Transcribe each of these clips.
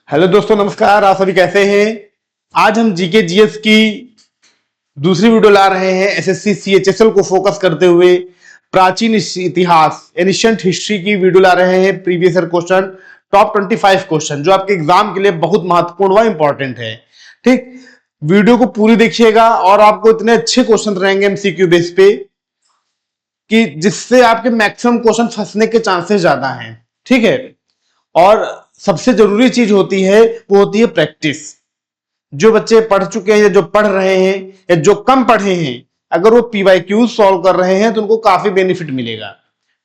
Hello दोस्तों, नमस्कार। आप सभी कैसे हैं? आज हम जीके जीएस की दूसरी वीडियो ला रहे हैं। एसएससी सीएचएसएल को फोकस करते हुए प्राचीन इतिहास एनिशिएंट हिस्ट्री की वीडियो ला रहे हैं। Previous year question, top 25 question जो आपके एग्जाम के लिए बहुत महत्वपूर्ण व इंपॉर्टेंट है। ठीक, वीडियो को पूरी देखिएगा और आपको इतने अच्छे क्वेश्चन रहेंगे एमसीक्यू बेस पे कि जिससे आपके मैक्सिमम क्वेश्चन फंसने के चांसेस ज्यादा हैं। ठीक है, और सबसे जरूरी चीज होती है वो होती है प्रैक्टिस। जो बच्चे पढ़ चुके हैं या जो पढ़ रहे हैं या जो कम पढ़े हैं, अगर वो पीवाईक्यू सॉल्व कर रहे हैं तो उनको काफी बेनिफिट मिलेगा।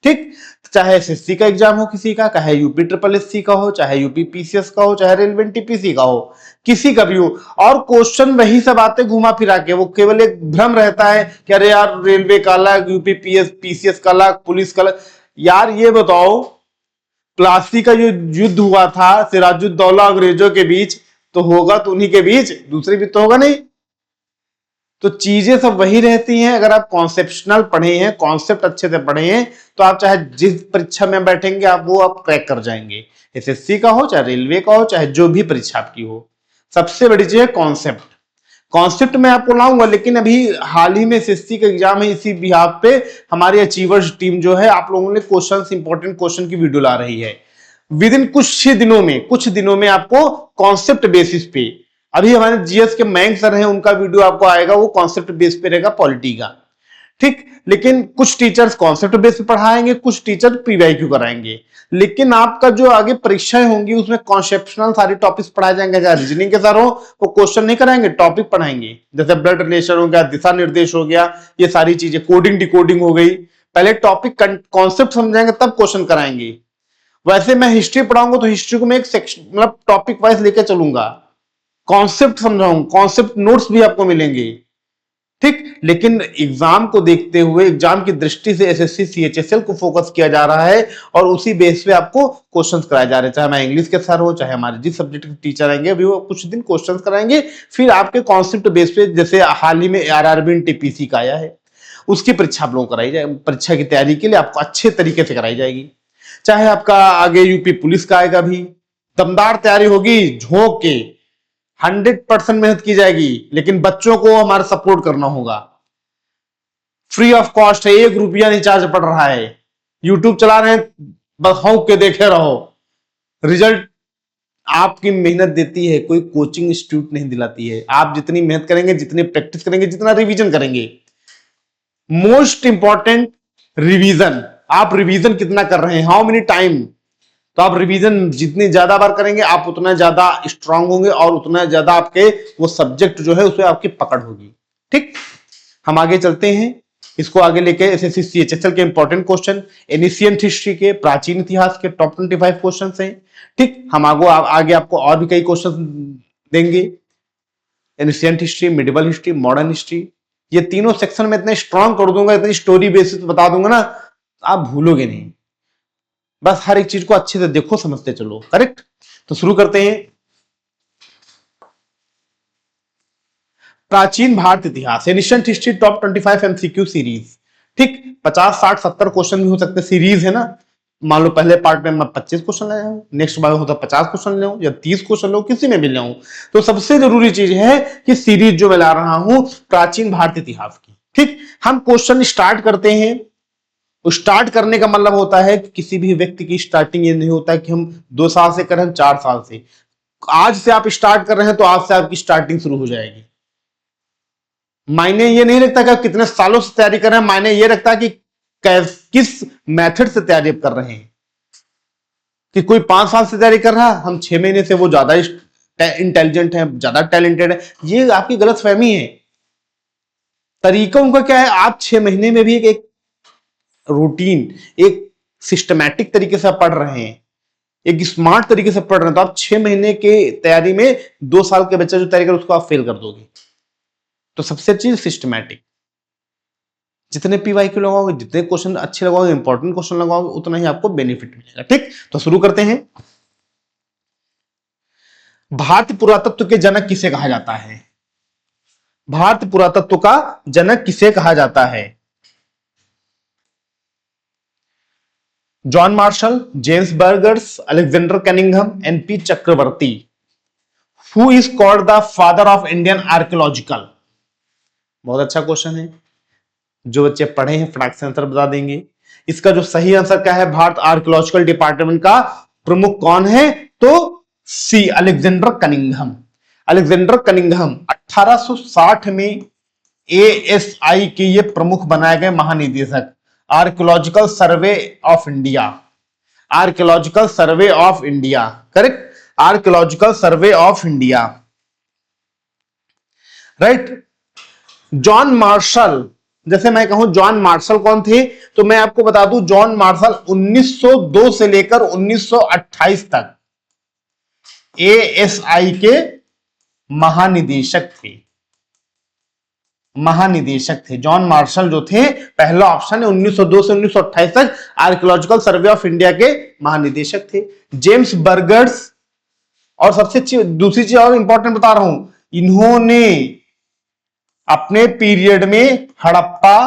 ठीक, चाहे एसएससी का एग्जाम हो किसी का, चाहे यूपी ट्रिपल एससी का हो, चाहे यूपी पीसीएस का हो, चाहे रेलवे टीपीसी का हो, किसी का भी हो। और क्वेश्चन वही सब आते घुमा फिरा के, वो केवल एक भ्रम रहता है कि अरे यार रेलवे का अलग, यूपी पीसीएस का अलग, पुलिस का अलग। यार ये बताओ, प्लासी का जो युद्ध हुआ था सिराजुद्दौला अंग्रेजों के बीच, तो होगा तो उन्हीं के बीच, दूसरे भी तो होगा नहीं। तो चीजें सब वही रहती हैं। अगर आप कॉन्सेप्शनल पढ़े हैं, कॉन्सेप्ट अच्छे से पढ़े हैं, तो आप चाहे जिस परीक्षा में बैठेंगे आप क्रैक कर जाएंगे। एसएससी का हो, चाहे रेलवे का हो, चाहे जो भी परीक्षा आपकी हो। सबसे बड़ी चीज है कॉन्सेप्ट। कॉन्सेप्ट में आपको लाऊंगा, लेकिन अभी हाल ही में एसएससी का एग्जाम है, इसी बिहाफ पे हमारी अचीवर्स टीम जो है आप लोगों ने क्वेश्चंस, इंपॉर्टेंट क्वेश्चन की वीडियो ला रही है। विद इन कुछ दिनों में आपको कॉन्सेप्ट बेसिस पे, अभी हमारे जीएस के मयंक सर हैं, उनका वीडियो आपको आएगा, वो कॉन्सेप्ट बेस पे रहेगा पॉलिटी का। ठीक, लेकिन कुछ टीचर्स कॉन्सेप्ट बेस पे पढ़ाएंगे, कुछ टीचर पीवाईक्यू कराएंगे। लेकिन आपका जो आगे परीक्षाएं होंगी उसमें कॉन्सेप्शनल सारे टॉपिक्स पढ़ाए जाएंगे। जैसे रीजनिंग के सर हो वो क्वेश्चन नहीं कराएंगे, टॉपिक पढ़ाएंगे। जैसे ब्लड रिलेशन हो गया, दिशा निर्देश हो गया, ये सारी चीजें, कोडिंग डिकोडिंग हो गई। पहले टॉपिक कॉन्सेप्ट समझाएंगे तब क्वेश्चन कराएंगे। वैसे मैं हिस्ट्री पढ़ाऊंगा तो हिस्ट्री को मैं एक सेक्शन, मतलब टॉपिक वाइज लेकर चलूंगा, कॉन्सेप्ट समझाऊंगा, कॉन्सेप्ट नोट्स भी आपको मिलेंगे। ठीक, लेकिन एग्जाम को देखते हुए, एग्जाम की दृष्टि से एसएससी सीएचएसएल को फोकस किया जा रहा है और उसी बेस पे आपको क्वेश्चंस कराए जा रहे हैं। चाहे मैं इंग्लिश के सर हो, चाहे हमारे जिस सब्जेक्ट के टीचर आएंगे, अभी वो कुछ दिन क्वेश्चंस कराएंगे, फिर आपके कॉन्सेप्ट बेस पे, जैसे हाल ही में आरआरबी टीपीसी का आया है, उसकी परीक्षा आप लोगों को कराई जाए। परीक्षा की तैयारी के लिए आपको अच्छे तरीके से कराई जाएगी। चाहे आपका आगे यूपी पुलिस का आएगा, भी दमदार तैयारी होगी, झोंक के 100% मेहनत की जाएगी। लेकिन बच्चों को हमारा सपोर्ट करना होगा। फ्री ऑफ कॉस्ट है, 1 रुपया नहीं चार्ज पड़ रहा है। यूट्यूब चला रहे हैं, बस हौक के देखे रहो। रिजल्ट आपकी मेहनत देती है, कोई कोचिंग इंस्टीट्यूट नहीं दिलाती है। आप जितनी मेहनत करेंगे, जितनी प्रैक्टिस करेंगे, जितना रिवीजन करेंगे, मोस्ट इंपॉर्टेंट रिवीजन। आप रिवीजन कितना कर रहे हैं, हाउ मेनी टाइम। तो आप रिवीजन जितनी ज्यादा बार करेंगे, आप उतना ज्यादा स्ट्रांग होंगे और उतना ज्यादा आपके वो सब्जेक्ट जो है उसमें आपकी पकड़ होगी। ठीक, हम आगे चलते हैं, इसको आगे लेके एसएससी सीएचएसएल के इंपॉर्टेंट क्वेश्चन, एनिशिएंट हिस्ट्री के, प्राचीन इतिहास के टॉप 25 क्वेश्चन हैं। ठीक, हम आगे आपको और भी कई क्वेश्चन देंगे। Ancient history, medieval history, modern history, ये तीनों सेक्शन में इतने स्ट्रांग कर दूंगा, इतनी स्टोरी बेसिस बता दूंगा ना, आप भूलोगे नहीं। बस हर एक चीज को अच्छे से देखो, समझते चलो। करेक्ट, तो शुरू करते हैं। प्राचीन भारत इतिहास, ancient history top 25 MCQ series. ठीक, 50, 60, 70 क्वेश्चन भी हो सकते, सीरीज है ना। मान लो पहले पार्ट में मैं 25 क्वेश्चन लाया हूं, नेक्स्ट बार होता 50 क्वेश्चन ले या 30 क्वेश्चन लो, किसी में भी ले। तो सबसे जरूरी चीज है कि सीरीज जो मैं ला रहा हूं प्राचीन भारत इतिहास की। ठीक, हम क्वेश्चन स्टार्ट करते हैं। स्टार्ट करने का मतलब होता है कि किसी भी व्यक्ति की स्टार्टिंग ये नहीं होता कि हम 2 साल से करें, 4 साल से। आज से आप स्टार्ट कर रहे हैं तो आज से आपकी स्टार्टिंग शुरू हो जाएगी। मायने ये नहीं रखता कि आप कितने सालों से तैयारी कर रहे हैं, मायने ये रखता है कि किस मेथड से तैयारी कर रहे हैं। कि कोई 5 साल से तैयारी कर रहा है, हम 6 महीने से, वो ज्यादा इंटेलिजेंट है, ज्यादा टैलेंटेड है। ये आपकी गलतफहमी है। तरीका उनका क्या है, आप 6 महीने में भी एक रूटीन, एक सिस्टमैटिक तरीके से पढ़ रहे हैं, एक स्मार्ट तरीके से पढ़ रहे हैं, तो आप 6 महीने के तैयारी में 2 साल के बच्चे जो तैयारी कर उसको आप फेल कर दोगे। तो सबसे चीज सिस्टमैटिक। जितने पीवाईक्यू लगाओगे, जितने क्वेश्चन अच्छे लगाओगे, इंपॉर्टेंट क्वेश्चन लगाओगे, उतना ही आपको बेनिफिट मिलेगा। ठीक, तो शुरू करते हैं। भारतीय पुरातत्व के जनक किसे कहा जाता है? भारतीय पुरातत्व का जनक किसे कहा जाता है? John Marshall, James Burgess, Alexander Cunningham, NP Chakravarti. Who is called the father of Indian archaeological? बहुत अच्छा क्वेश्चन है, जो बच्चे पढ़े हैं फटाक से आंसर बता देंगे। इसका जो सही आंसर क्या है, भारत आर्कियोलॉजिकल डिपार्टमेंट का प्रमुख कौन है? तो सी, अलेक्जेंडर कनिंघम। अलेक्जेंडर कनिंघम 1860 में एएसआई के ये प्रमुख बनाए गए महानिदेशक, archaeological survey of India. Archaeological survey of India, correct, archaeological survey of India, right. John Marshall, जैसे मैं कहूं जॉन मार्शल कौन थे, तो मैं आपको बता दूं जॉन मार्शल 1902 से लेकर 1928 तक एएसआई के महानिदेशक थे। महानिदेशक थे जॉन मार्शल जो थे, पहला ऑप्शन है, 1902 से 1928 तक आर्कियोलॉजिकल सर्वे ऑफ इंडिया के महानिदेशक थे। जेम्स बर्गर्स, और सबसे दूसरी चीज और इंपॉर्टेंट बता रहा हूं, इन्होंने अपने पीरियड में हड़प्पा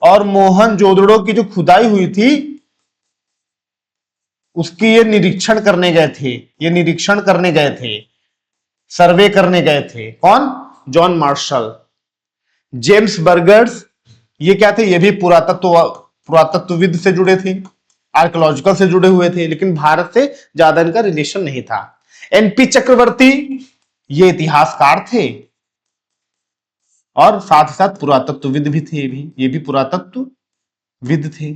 और मोहनजोदड़ो की जो खुदाई हुई थी उसकी ये निरीक्षण करने गए थे, ये निरीक्षण करने गए थे, सर्वे करने गए थे। कौन? John Marshall. जेम्स बर्गर्स, ये क्या थे? ये भी पुरातत्वविद से जुड़े थे, आर्कियोलॉजिकल से जुड़े हुए थे, लेकिन भारत से ज्यादा इनका रिलेशन नहीं था। एनपी चक्रवर्ती, ये इतिहासकार थे और साथ ही साथ पुरातत्वविद भी थे, ये भी पुरातत्वविद थे,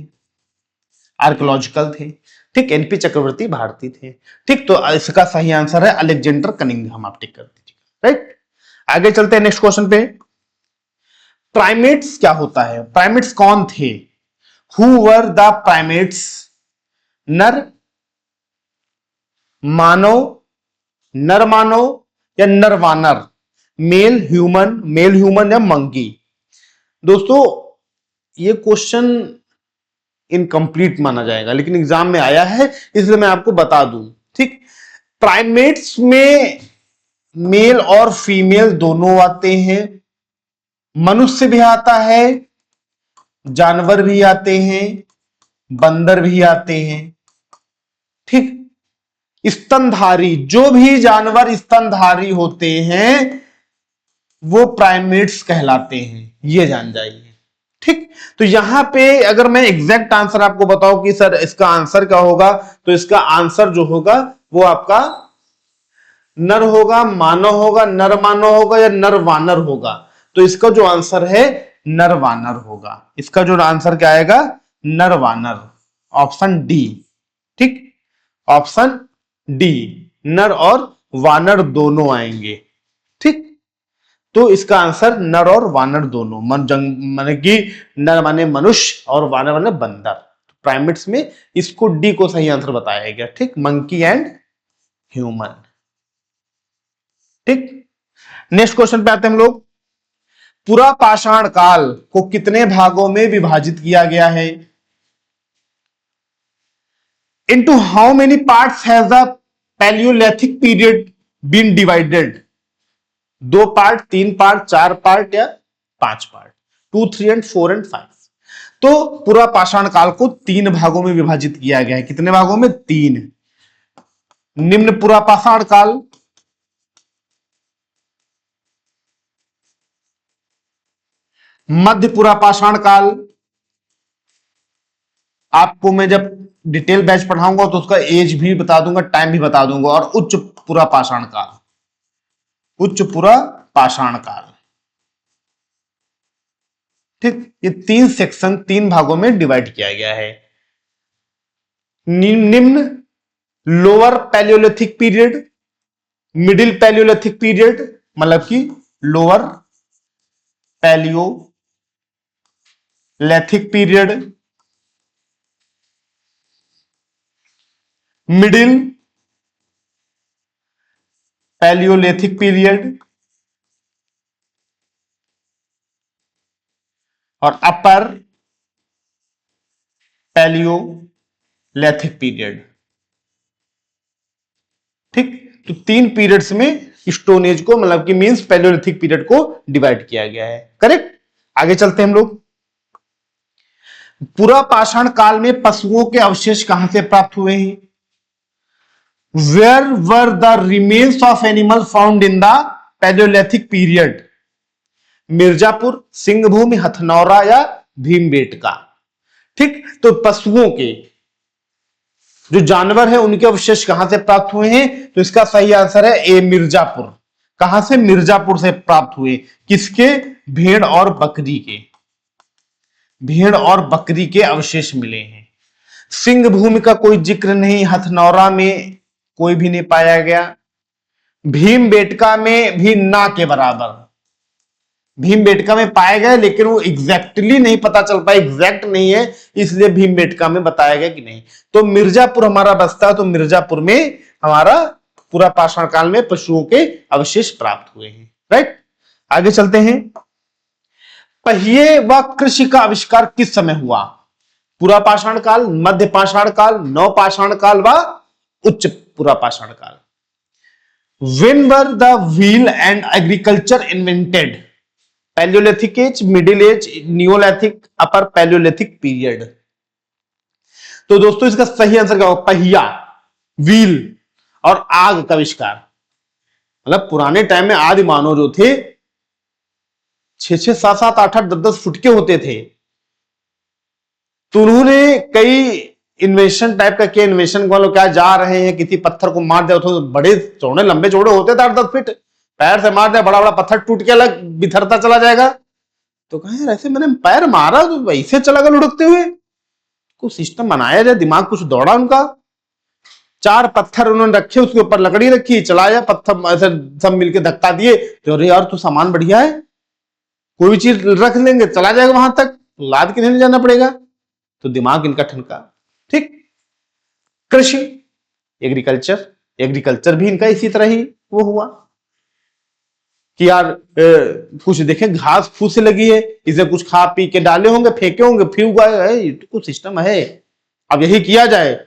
आर्कियोलॉजिकल थे, ठीक। एनपी चक्रवर्ती भारतीय थे, ठीक। तो इसका सही आंसर है अलेक्जेंडर कनिंघम, आप टिक कर दीजिएगा, राइट। आगे चलते हैं नेक्स्ट क्वेश्चन पे। प्राइमेट्स क्या होता है? प्राइमेट्स कौन थे? Who were the primates? नर मानव, नर मानव या नरवानर, मेल ह्यूमन या मंकी? दोस्तों ये क्वेश्चन इनकम्प्लीट माना जाएगा, लेकिन एग्जाम में आया है इसलिए मैं आपको बता दूं, ठीक। प्राइमेट्स में मेल और फीमेल दोनों आते हैं, मनुष्य भी आता है, जानवर भी आते हैं, बंदर भी आते हैं, ठीक। स्तनधारी, जो भी जानवर स्तनधारी होते हैं वो प्राइमेट्स कहलाते हैं, ये जान जाइए, ठीक। तो यहां पे अगर मैं एग्जैक्ट आंसर आपको बताऊं कि सर इसका आंसर क्या होगा, तो इसका आंसर जो होगा वो आपका नर होगा, मानव होगा, नर मानव होगा या नर वानर होगा। तो इसका जो आंसर है नर वानर होगा। इसका जो आंसर क्या आएगा? नर वानर, ऑप्शन डी, ठीक। ऑप्शन डी, नर और वानर दोनों आएंगे, ठीक। तो इसका आंसर नर और वानर दोनों, माने कि नर माने मनुष्य और वानर माने बंदर। प्राइमेट्स में इसको डी को सही आंसर बताया गया, ठीक, मंकी एंड ह्यूमन, ठीक। नेक्स्ट क्वेश्चन पे आते हैं हम लोग। पूरा पाषाण काल को कितने भागों में विभाजित किया गया है? Into how many parts has the palaeolithic period been divided? 2 part, 3 part, 4 part या 5 पार्ट? 2, 3 and 4 and 5। तो पूरा पाषाण काल को 3 भागों में विभाजित किया गया है। कितने भागों में? 3। निम्न पूरा पाषाण काल, मध्य पूरा पाषाण काल, आपको मैं जब डिटेल बैच पढ़ाऊंगा तो उसका एज भी बता दूंगा, टाइम भी बता दूंगा, और उच्च पूरा पाषाण काल, उच्च पूरा पाषाण काल, ठीक। ये 3 सेक्शन, 3 भागों में डिवाइड किया गया है। निम्न lower Palaeolithic period, middle Palaeolithic period, मतलब कि lower Palaeolithic period, middle Palaeolithic period और अपर पैलियोलिथिक पीरियड, ठीक। तो 3 पीरियड्स में स्टोन एज को, मतलब कि मींस पैलियोलिथिक पीरियड को डिवाइड किया गया है, करेक्ट। आगे चलते हैं हम लोग। पूरा पाषाण काल में पशुओं के अवशेष कहां से प्राप्त हुए हैं? Where were the remains of animal found in the palaeolithic period? Mirzapur, Singhbhumi, Hathnaura या भीमबेटका? ठीक, तो पशुओं के जो जानवर है उनके अवशेष कहां से प्राप्त हुए हैं? तो इसका सही आंसर है ए, मिर्जापुर। कहां से? मिर्जापुर से प्राप्त हुए। किसके? भेड़ और बकरी के। भेड़ और बकरी के अवशेष मिले हैं। सिंह भूमि का कोई जिक्र नहीं, हथनौरा में कोई भी नहीं पाया गया, भीमबेटका में भी ना के बराबर। भीमबेटका में पाए गए लेकिन वो एग्जैक्टली नहीं पता चल पाया, एग्जैक्ट नहीं है, इसलिए भीमबेटका में बताया गया कि नहीं। तो मिर्जापुर हमारा बसता है, तो मिर्जापुर में हमारा पूरा पाषाण काल में पशुओं के अवशेष प्राप्त हुए हैं। राइट, आगे चलते हैं। पहिए व कृषि का आविष्कार किस समय हुआ? पूरा पाषाण काल, मध्य पाषाण काल, नव पाषाण काल व उच्च पूरा पाषाण काल? When were the wheel and agriculture invented? Palaeolithic age, middle age, neolithic, upper palaeolithic period? तो दोस्तों इसका सही आंसर क्या होगा? पहिया, व्हील और आग का आविष्कार। मतलब पुराने टाइम में आदि मानव जो थे 6-6, 7-7, 8-8, 10-10 फुट के होते थे, तो उन्होंने कई इन्वेशन टाइप का किया। इन्वेशन वालों क्या, जा रहे हैं किसी पत्थर को मार दिया, तो बड़े चौड़े लंबे चौड़े होते थे 8-10 फीट, पैर से मार दिया, बड़ा बड़ा पत्थर टूट के अलग बिथरता चला जाएगा। तो कहे यार ऐसे मैंने पैर मारा तो वैसे चला गया लुढ़कते हुए, कुछ सिस्टम बनाया जाए, दिमाग कुछ दौड़ा उनका। 4 पत्थर उन्होंने रखे, उसके ऊपर लकड़ी रखी, चलाया, पत्थर ऐसे सब मिलके धक्का दिए, तो अरे यार तो सामान बढ़िया है, कोई भी चीज रख लेंगे चला जाएगा वहां तक, लाद के नहीं जाना पड़ेगा। तो दिमाग इनका ठनका। ठीक, कृषि, एग्रीकल्चर, एग्रीकल्चर भी इनका इसी तरह ही वो हुआ कि यार कुछ देखें घास फूस से लगी है, इसे कुछ खा पी के डाले होंगे, फेंके होंगे, फिर उगाए है, तो कुछ सिस्टम है, अब यही किया जाए।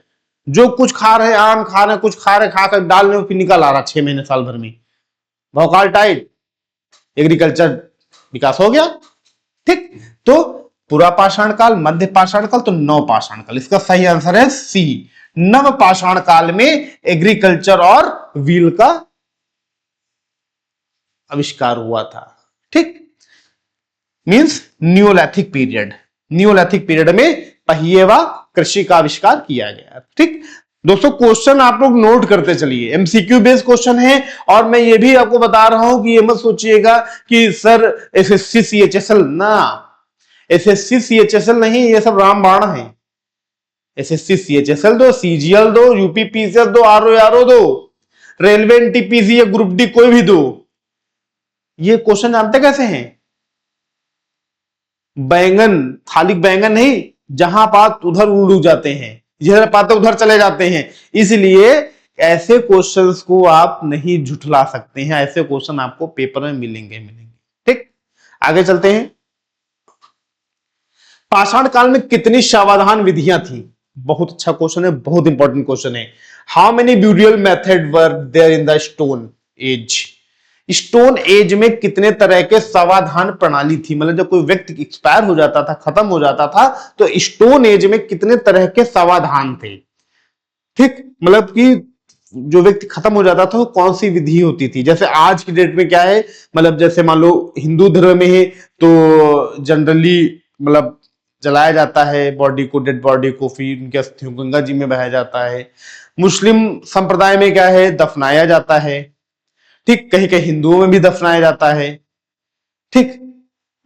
जो कुछ खा रहे, आम खा रहे, कुछ खा रहे, खाकर डाल रहे, फिर निकल आ रहा 6 महीने साल भर में, भौकाल टाइट, एग्रीकल्चर विकास हो गया। ठीक, तो पूरा पाषाण काल, मध्य पाषाण काल, तो नव पाषाण काल। इसका सही आंसर है सी, नव पाषाण काल में एग्रीकल्चर और व्हील का आविष्कार हुआ था। ठीक, means Neolithic period. Neolithic period में पहिए व कृषि का आविष्कार किया गया। ठीक दोस्तों, क्वेश्चन आप लोग नोट करते चलिए, एमसीक्यू बेस्ड क्वेश्चन है। और मैं ये भी आपको बता रहा हूं कि ये मत सोचिएगा कि सर एसएससी सीएचएसएल ना, एसएससी सीएचएसएल नहीं, ये सब रामबाण है। एसएससी सीएचएसएल दो, सीजीएल दो, यूपीपीसीएल दो, आरओ दो, रेलवे एनटीपीसी या ग्रुप डी कोई भी दो। ये क्वेश्चन जानते कैसे हैं? बैंगन, खाली बैंगन नहीं, जहां पात उधर उड़ जाते हैं, जिधर पाते उधर चले जाते हैं। इसलिए ऐसे क्वेश्चंस को आप नहीं झुठला सकते हैं, ऐसे क्वेश्चन आपको पेपर में मिलेंगे। ठीक, आगे चलते हैं। पाषाण काल में कितनी शवाधान विधियां थी? बहुत अच्छा क्वेश्चन है, बहुत इंपॉर्टेंट क्वेश्चन है। How many burial method were there in the stone age? Stone age में कितने तरह के समाधान प्रणाली थी? मतलब जब कोई व्यक्ति एक्सपायर हो जाता था, खत्म हो जाता था, तो स्टोन एज में कितने तरह के समाधान थे? ठीक, मतलब कि जो व्यक्ति खत्म हो जाता था वो कौन सी विधि होती थी? जैसे आज की डेट में क्या है, मतलब जैसे मान लो हिंदू धर्म में है तो जनरली मतलब जलाया जाता है बॉडी को, डेड बॉडी को, फिर उनकी अस्थियों गंगा जी में बहाया जाता है। मुस्लिम संप्रदाय में क्या है, दफनाया जाता है। ठीक, कहीं कहीं हिंदुओं में भी दफनाया जाता है। ठीक,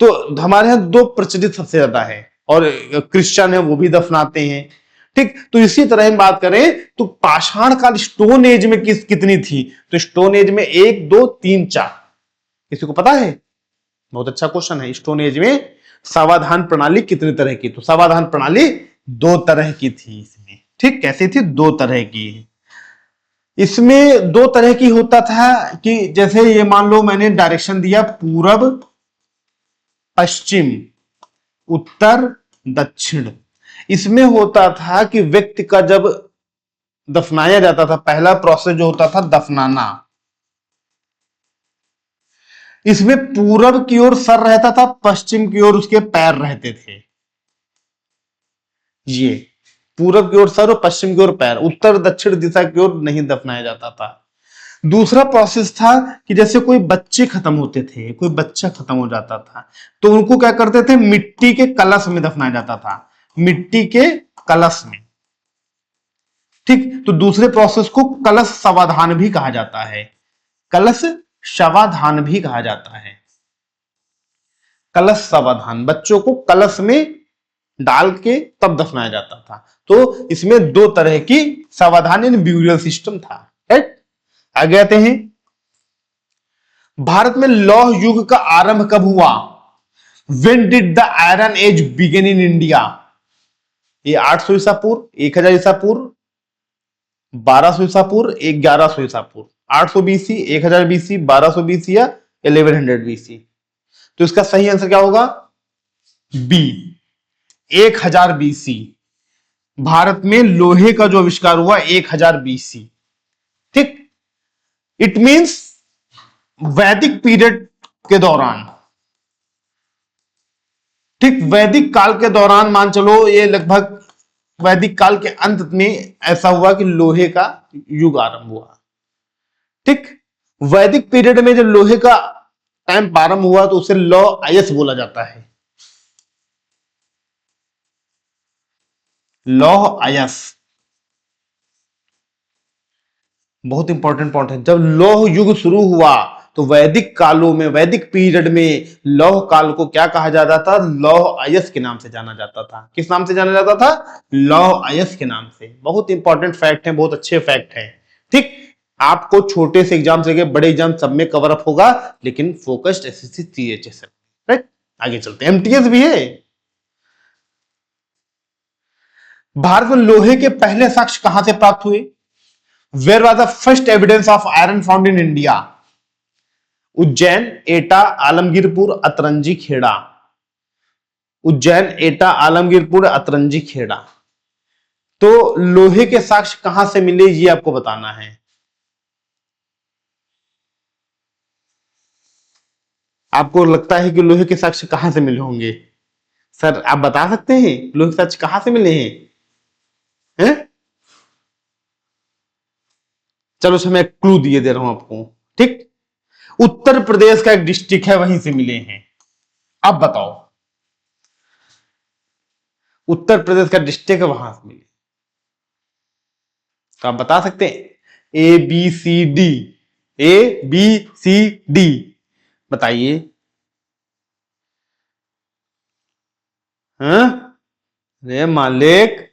तो हमारे यहाँ 2 प्रचलित सबसे ज्यादा है, और क्रिश्चियन है वो भी दफनाते हैं। ठीक, तो इसी तरह हम बात करें तो पाषाण काल स्टोन एज में कितनी थी? तो स्टोन एज में 1, 2, 3, 4। किसी को पता है? बहुत अच्छा क्वेश्चन है। स्टोन एज में समाधान प्रणाली कितने तरह की? तो समाधान प्रणाली 2 तरह की थी इसमें। ठीक, कैसी थी? 2 तरह की। इसमें 2 तरह की होता था कि जैसे ये मान लो मैंने डायरेक्शन दिया पूरब पश्चिम उत्तर दक्षिण। इसमें होता था कि व्यक्ति का जब दफनाया जाता था, पहला प्रोसेस जो होता था दफनाना, इसमें पूरब की ओर सर रहता था, पश्चिम की ओर उसके पैर रहते थे। ये पूरब की ओर सर और पश्चिम की ओर पैर, उत्तर दक्षिण दिशा की ओर नहीं दफनाया जाता था। दूसरा प्रोसेस था कि जैसे कोई बच्चे खत्म होते थे, कोई बच्चा खत्म हो जाता था, तो उनको क्या करते थे, मिट्टी के कलश में दफनाया जाता था, मिट्टी के कलश में। ठीक, तो दूसरे प्रोसेस को कलश शवाधान भी कहा जाता है, कलश शवाधान भी कहा जाता है। कलश शवाधान, बच्चों को कलश में डाल के तब दफनाया जाता था। तो इसमें दो तरह की शवाधान इन ब्यूरियल सिस्टम था। राइट, आगे आते हैं। भारत में लौह युग का आरंभ कब हुआ? When did the Iron Age begin in India? ये 800 ईसा पूर्व, 1000 ईसा पूर्व, 1200 ईसा पूर्व, 1100 ईसा पूर्व, 800 बीसी, 1000 बीसी, 1200 बीसी या 1100 बीसी। तो इसका सही आंसर क्या होगा? B, 1000 BC. भारत में लोहे का जो आविष्कार हुआ 1000 बीसी। ठीक, इट मींस वैदिक पीरियड के दौरान, ठीक, वैदिक काल के दौरान मान चलो, ये लगभग वैदिक काल के अंत में ऐसा हुआ कि लोहे का युग आरंभ हुआ। ठीक, वैदिक पीरियड में जब लोहे का टाइम प्रारंभ हुआ तो उसे लौ अयस बोला जाता है, लौह अयस। बहुत इंपॉर्टेंट पॉइंट है। जब लौह युग शुरू हुआ तो वैदिक कालों में, वैदिक पीरियड में लौह काल को क्या कहा जाता था? लौह अयस के नाम से जाना जाता था। किस नाम से जाना जाता था? लौह अयस के नाम से। बहुत इंपॉर्टेंट फैक्ट है, बहुत अच्छे फैक्ट है। ठीक, आपको छोटे से एग्जाम से बड़े एग्जाम सब में कवर अप होगा, लेकिन फोकस्ड एसएससी सीएचएस। राइट, आगे चलते हैं। एमटीएस भी है। भारत में लोहे के पहले साक्ष्य कहां से प्राप्त हुए? Where was the first evidence of iron found in India? Ujjain, Etah, Alamgirpur, Atranji, Kheda. Ujjain, Etah, Alamgirpur, Atranji, Kheda. तो लोहे के साक्ष्य कहां से मिले ये आपको बताना है। आपको लगता है कि लोहे के साक्ष्य कहां से मिले होंगे? सर आप बता सकते हैं लोहे के साक्ष्य कहां से मिले हैं? चलो मैं क्लू दिए दे रहा हूं आपको। ठीक, उत्तर प्रदेश का एक डिस्ट्रिक्ट है, वहीं से मिले हैं। अब बताओ, उत्तर प्रदेश का डिस्ट्रिक्ट है, वहां से मिले, तो आप बता सकते हैं? A B C D, A B C D, बताइए। अरे मालिक,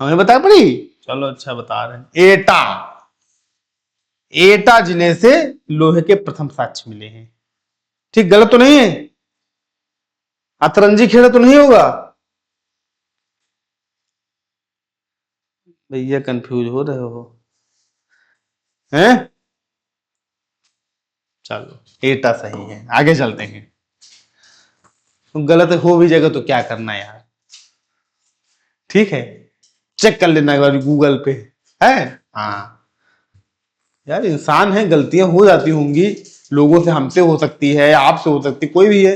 हमें बता पड़ी। चलो अच्छा बता रहे हैं। एटा, एटा जिले से लोहे के प्रथम साक्ष्य मिले हैं। ठीक, गलत तो नहीं है? अतरंजी खेड़ा तो नहीं होगा? भैया कंफ्यूज हो रहे हो हैं? चलो एटा सही है, आगे चलते हैं। तो गलत हो भी जाएगा तो क्या करना यार। ठीक है, चेक कर लेना एक बार गूगल पे है। हाँ यार, इंसान है, गलतियां हो जाती होंगी, लोगों से, हमसे हो सकती है, आपसे हो सकती, कोई भी है,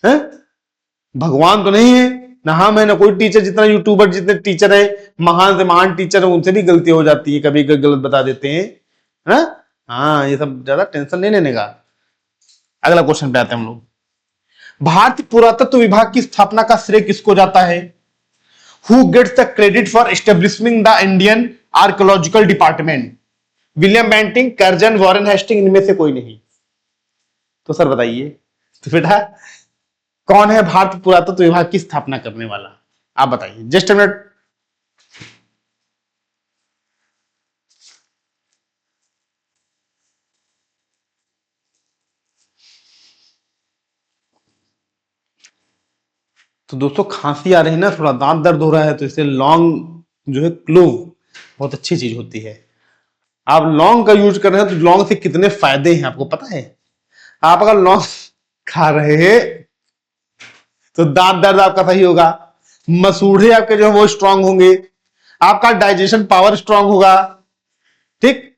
हैं? भगवान तो नहीं है ना, हम है ना कोई टीचर। जितना यूट्यूबर जितने टीचर है, महान से महान टीचर है, उनसे भी गलती हो जाती है, कभी कभी गलत बता देते हैं, है ना। हाँ, ये सब ज्यादा टेंशन नहीं लेने का। अगला क्वेश्चन पे आते हैं हम लोग। भारतीय पुरातत्व विभाग की स्थापना का श्रेय किसको जाता है? Who gets the credit for establishing the Indian archaeological department? William Bentinck, Curzon, Warren Hastings, इनमें से कोई नहीं। तो सर बताइए, तो बेटा कौन है भारतीय पुरातत्व विभाग की स्थापना करने वाला? आप बताइए, जस्ट अ मिनट। तो दोस्तों खांसी आ रही है ना, थोड़ा दांत दर्द हो रहा है, तो इससे लौंग जो है, क्लोव, बहुत अच्छी चीज होती है। आप लौंग का यूज कर रहे हैं तो लौंग से कितने फायदे हैं आपको पता है? आप अगर लौंग खा रहे हैं तो दांत दर्द आपका सही होगा, मसूड़े आपके जो है वो स्ट्रांग होंगे, आपका डाइजेशन पावर स्ट्रांग होगा। ठीक,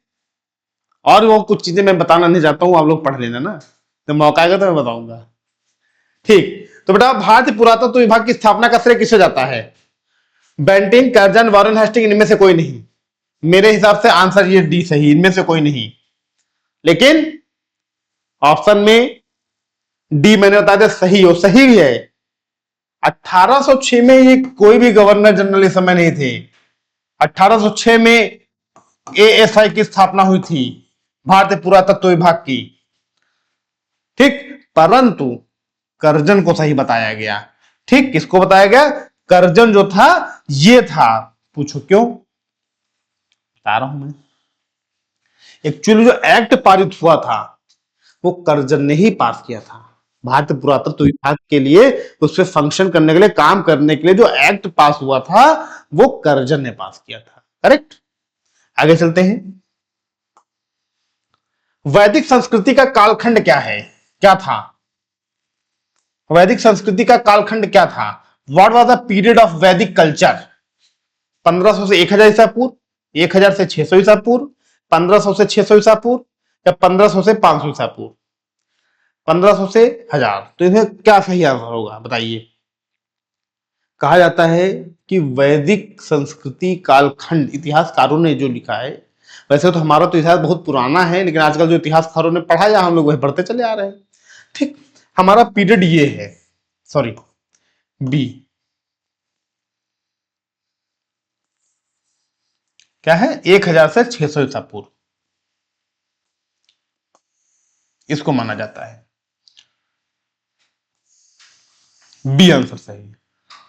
और वो कुछ चीजें मैं बताना नहीं चाहता हूं, आप लोग पढ़ लेना ना, तो मौका आएगा तो मैं बताऊंगा। ठीक, तो बेटा भारतीय पुरातत्व विभाग की स्थापना का श्रेय किसे जाता है? बेंटिन, कर्जन, वॉरेन हेस्टिंग, इनमें से कोई नहीं। मेरे हिसाब से आंसर ये डी सही, इनमें से कोई नहीं। लेकिन ऑप्शन में डी मैंने बता दिया सही हो, सही भी है। 1806 में ये कोई भी गवर्नर जनरल इस समय नहीं थे। 1806 में एएसआई की स्थापना हुई थी, भारतीय पुरातत्व विभाग की। ठीक, परंतु कर्जन को सही बताया गया। ठीक, किसको बताया गया? कर्जन जो था ये था। पूछो क्यों, बता रहा हूं मैं। एक्चुअली जो एक्ट पारित हुआ था वो कर्जन ने ही पास किया था। भारतीय पुरातत्व विभाग के लिए, उस पर फंक्शन करने के लिए, काम करने के लिए जो एक्ट पास हुआ था वो कर्जन ने पास किया था। करेक्ट। आगे चलते हैं। वैदिक संस्कृति का कालखंड क्या है, क्या था? वैदिक संस्कृति का कालखंड क्या था? What was the period of वैदिक कल्चर? 1500 से 1000 ईसा पूर्व, 1000 से 600 ईसा पूर्व, 1500 से 600 ईसा पूर्व, या 1500 से 500 ईसा पूर्व? 1500 से 1000, तो इसमें क्या सही आंसर होगा बताइए? कहा जाता है कि वैदिक संस्कृति कालखंड, इतिहासकारों ने जो लिखा है, वैसे तो हमारा तो इतिहास बहुत पुराना है, लेकिन आजकल जो इतिहासकारों ने पढ़ाया हम लोग वही पढ़ते चले आ रहे हैं। ठीक, हमारा पीरियड ये है, सॉरी बी, क्या है? 1000 से 600 ईसा पूर्व, इसको माना जाता है। बी आंसर सही है।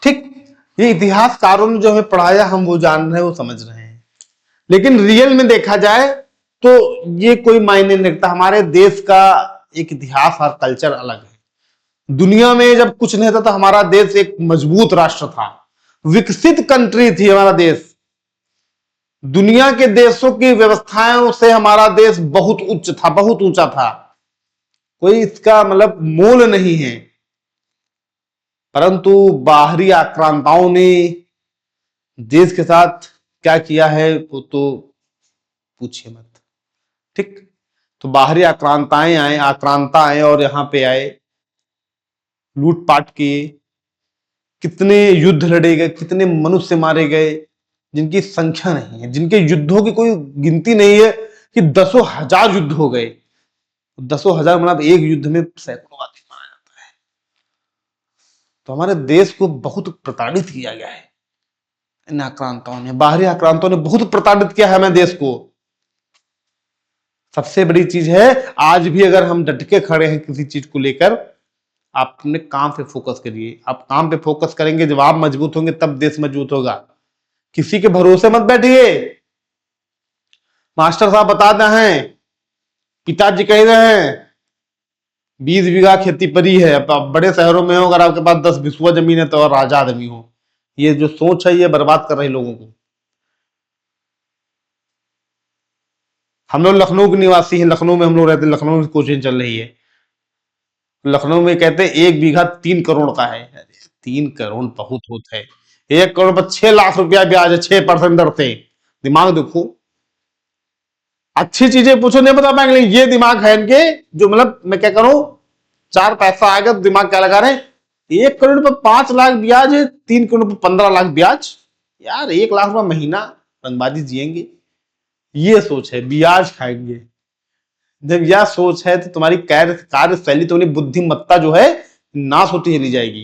ठीक, ये इतिहासकारों ने जो हमें पढ़ाया हम वो जान रहे हैं, वो समझ रहे हैं, लेकिन रियल में देखा जाए तो ये कोई मायने नहीं रखता। हमारे देश का एक इतिहास और कल्चर अलग है। दुनिया में जब कुछ नहीं था तो हमारा देश एक मजबूत राष्ट्र था, विकसित कंट्री थी हमारा देश। दुनिया के देशों की व्यवस्थाओं से हमारा देश बहुत उच्च था, बहुत ऊंचा था, कोई इसका मतलब मोल नहीं है। परंतु बाहरी आक्रांताओं ने देश के साथ क्या किया है वो तो पूछिए मत। ठीक, तो बाहरी आक्रांता आए और यहां पे आए, लूटपाट किए, कितने युद्ध लड़े गए, कितने मनुष्य मारे गए जिनकी संख्या नहीं है, जिनके युद्धों की कोई गिनती नहीं है, कि दसों हजार युद्ध हो गए। दसों हजार मतलब एक युद्ध में सैकड़ों आदमी मारा जाता है। तो हमारे देश को बहुत प्रताड़ित किया गया है इन आक्रांताओं ने, बाहरी आक्रांताओं ने बहुत प्रताड़ित किया है हमें देश को। सबसे बड़ी चीज है, आज भी अगर हम डट के खड़े हैं किसी चीज को लेकर, आप अपने काम पे फोकस करिए। आप काम पे फोकस करेंगे, जब आप मजबूत होंगे तब देश मजबूत होगा। किसी के भरोसे मत बैठिए। मास्टर साहब बताते हैं, पिताजी कह रहे हैं 20 बीघा खेती पड़ी है। अब बड़े शहरों में हो, अगर आपके पास 10 बिस्वा जमीन है तो और राजा आदमी हो। ये जो सोच है ये बर्बाद कर रही लोगों को। हम लोग लखनऊ के निवासी हैं, लखनऊ में हम लोग रहते हैं, लखनऊ में कोचिंग चल रही है। लखनऊ में कहते हैं 1 बीघा 3 करोड़ का है। 3 करोड़ बहुत होता है। 1 करोड़ पर 6 लाख रुपया ब्याज है, 6% दर से। दिमाग देखो, अच्छी चीजें पूछो नहीं बता पाएंगे, लेकिन ये दिमाग है इनके, जो मतलब मैं क्या करूं, 4 पैसा आएगा तो दिमाग क्या लगा रहे हैं, 1 करोड़ पर 5 लाख ब्याज है, 3 करोड़ पर 15 लाख ब्याज। यार 1 लाख रुपया महीना रंगबाजी जिएंगे, ये सोच है, ब्याज खाएंगे। जब यह सोच है तो तुम्हारी कार्यशैली, तुम्हारी बुद्धिमत्ता जो है नाश होती चली जाएगी।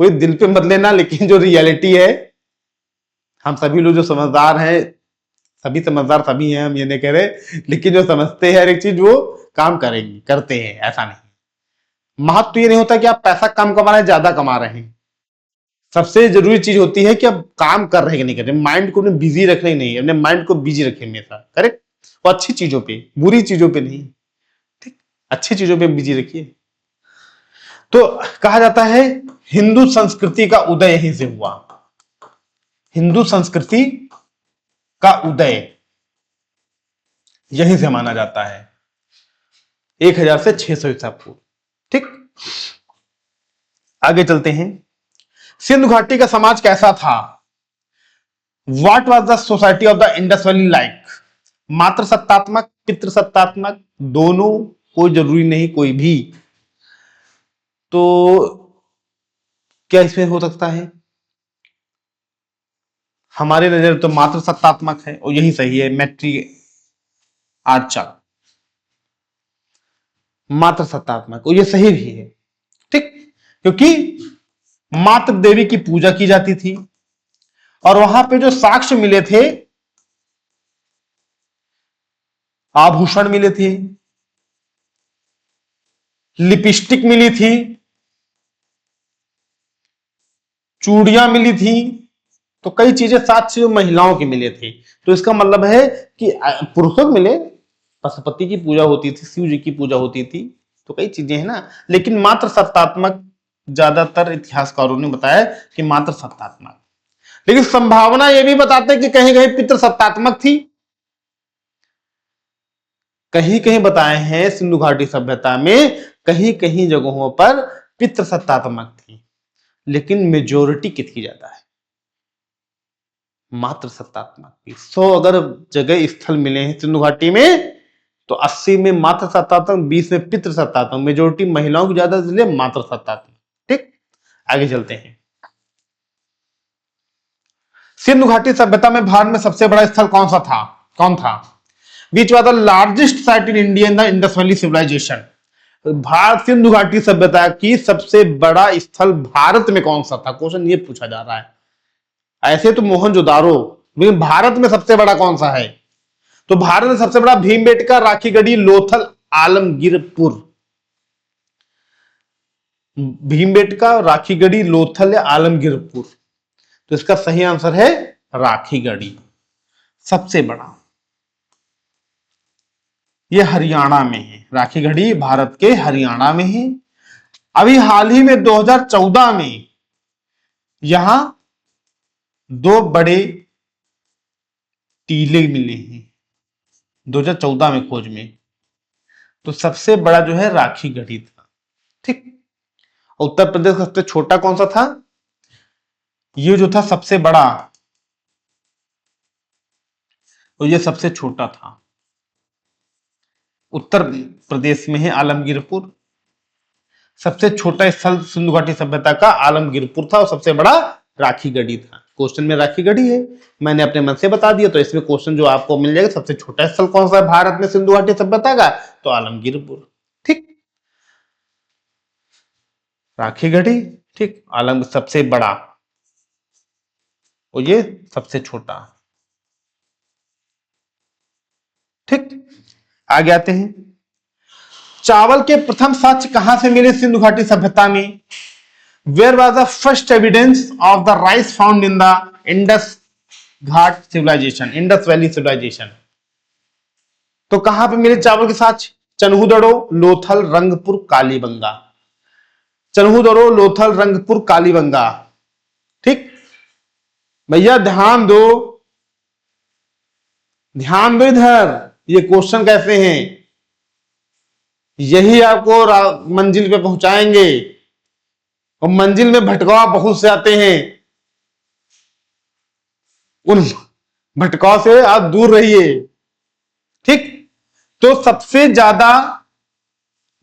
कोई दिल पे मत लेना, लेकिन जो रियलिटी है, हम सभी लोग जो समझदार हैं, सभी समझदार सभी हैं, हम ये नहीं कह रहे, लेकिन जो समझते हैं हर एक चीज वो काम करेंगे, करते हैं, ऐसा नहीं। महत्व तो ये नहीं होता कि आप पैसा कम कमा रहे हैं, ज्यादा कमा रहे हैं। सबसे जरूरी चीज होती है कि आप काम कर रहे हैं कि नहीं कर रहे। माइंड को बिजी रखना ही नहीं है, अपने माइंड को बिजी रखें हमेशा। करेक्ट, वो अच्छी चीजों पे, बुरी चीजों पे नहीं। ठीक, अच्छी चीजों पे बिजी रखिए। तो कहा जाता है हिंदू संस्कृति का उदय यहीं से हुआ। हिंदू संस्कृति का उदय यहीं से माना जाता है, 1000 से 600 ईसा पूर्व। ठीक, आगे चलते हैं। सिंधु घाटी का समाज कैसा था? What was the society of the Indus valley like? मात्र सत्तात्मक, पितृ सत्तात्मक, दोनों, कोई जरूरी नहीं, कोई भी। तो क्या इसमें हो सकता है? हमारी नजर तो मात्र सत्तात्मक है और यही सही है। मैट्री आर्चर मात्र सत्तात्मक और ये सही भी है। ठीक, क्योंकि मात्र देवी की पूजा की जाती थी और वहां पे जो साक्ष्य मिले थे, आभूषण मिले थे, लिपस्टिक मिली थी, चूड़ियां मिली थी, तो कई चीजें साक्ष्य महिलाओं के मिले थे। तो इसका मतलब है कि पुरुषों को मिले, पशुपति की पूजा होती थी, शिव जी की पूजा होती थी, तो कई चीजें हैं ना, लेकिन मात्र सत्तात्मक ज्यादातर इतिहासकारों ने बताया कि मात्र सत्तात्मक। लेकिन संभावना यह भी बताते हैं कि कहीं कहीं पितृ सत्तात्मक थी, कहीं कहीं बताए हैं सिंधु घाटी सभ्यता में कहीं कहीं जगहों पर पितृ सत्तात्मक थी, लेकिन मेजोरिटी कितनी ज्यादा है, मात्र सत्तात्मक की। 100 अगर जगह स्थल मिले हैं सिंधु घाटी में तो 80 में मात्र सत्तात्मक, 20 में पितृ सत्तात्मक, मेजोरिटी महिलाओं की ज्यादा, इसलिए मात्र सत्तात्मक। ठीक, आगे चलते हैं। सिंधु घाटी सभ्यता में भारत में सबसे बड़ा स्थल कौन था? Which was the largest site in India in the Indus valley civilisation. Bharat Sindhu घाटी सभ्यता की सबसे बड़ा स्थल भारत में कौन सा था, क्वेश्चन ये पूछा जा रहा है। ऐसे तो मोहनजोदारो, लेकिन भारत में सबसे बड़ा कौन सा है? तो भारत में सबसे बड़ा भीमबेटका, राखीगढ़ी, लोथल, आलमगीरपुर। भीमबेटका, राखीगढ़ी, लोथल या आलमगीरपुर। तो इसका सही आंसर है राखीगढ़ी, सबसे बड़ा। ये हरियाणा में है, राखीगढ़ी भारत के हरियाणा में है। अभी हाल ही में 2014 में यहां 2 बड़े टीले मिले हैं 2014 में खोज में, तो सबसे बड़ा जो है राखीगढ़ी था। ठीक, उत्तर प्रदेश का सबसे छोटा कौन सा था? ये जो था सबसे बड़ा, और ये सबसे छोटा था। उत्तर प्रदेश में है आलमगीरपुर। सबसे छोटा स्थल सिंधु घाटी सभ्यता का आलमगीरपुर था और सबसे बड़ा राखीगढ़ी था। क्वेश्चन में राखीगढ़ी है, मैंने अपने मन से बता दिया, तो इसमें क्वेश्चन जो आपको मिल जाएगा, सबसे छोटा स्थल कौन सा है भारत में सिंधु घाटी सभ्यता का, तो आलमगीरपुर। ठीक, राखीगढ़ी, ठीक, आलम सबसे बड़ा और ये सबसे छोटा। ठीक, आगे आते हैं। चावल के प्रथम साक्ष्य कहां से मिले सिंधु घाटी सभ्यता में? Where was the first evidence of the rice found in the Indus ghat civilisation, Indus valley civilisation. तो कहां पे मिले चावल के साक्ष्य? चन्हुदड़ो, लोथल, रंगपुर, कालीबंगा। चन्हुदड़ो, लोथल, रंगपुर, कालीबंगा। ठीक, भैया ध्यान दो, ध्यान दो इधर, ये क्वेश्चन कैसे हैं, यही आपको मंजिल पे पहुंचाएंगे। और मंजिल में भटकाव बहुत से आते हैं, उन भटकाव से आप दूर रहिए। ठीक, तो सबसे ज्यादा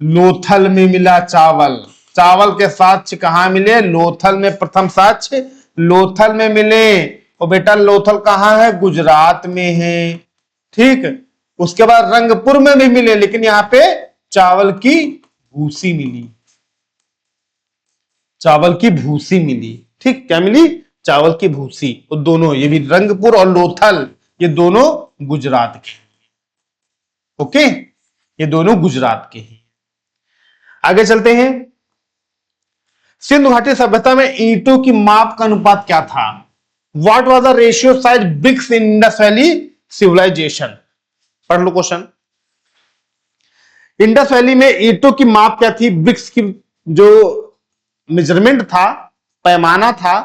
लोथल में मिला चावल। चावल के साक्ष्य कहां मिले? लोथल में प्रथम साक्ष्य लोथल में मिले। और बेटा लोथल कहां है? गुजरात में है। ठीक, उसके बाद रंगपुर में भी मिले, लेकिन यहां पे चावल की भूसी मिली, चावल की भूसी मिली। ठीक, क्या मिली? चावल की भूसी। और दोनों, ये भी रंगपुर और लोथल, ये दोनों गुजरात के। ओके, ये दोनों गुजरात के हैं। आगे चलते हैं। सिंधु घाटी सभ्यता में ईंटों की माप का अनुपात क्या था? What was the ratio size bricks in Indus valley civilisation? पढ़ लो क्वेश्चन। इंडस वैली में ईंटों की माप क्या थी? ब्रिक्स की जो मेजरमेंट था, पैमाना था,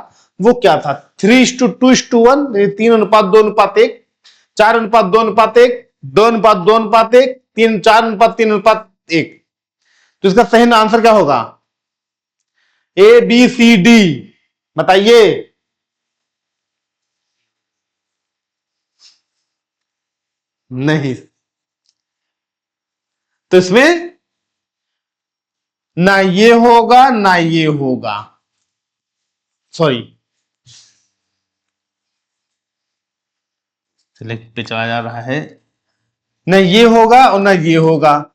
वो क्या था? 3:2:1, 3:2:1, 4:2:1, 2:2:1, 4:3:1। तो इसका सही आंसर क्या होगा? ए बी सी डी, बताइए। नहीं, तो इसमें ना ये होगा ना ये होगा, सॉरी, सिलेक्ट पे चला जा रहा है, न ये होगा और न ये होगा,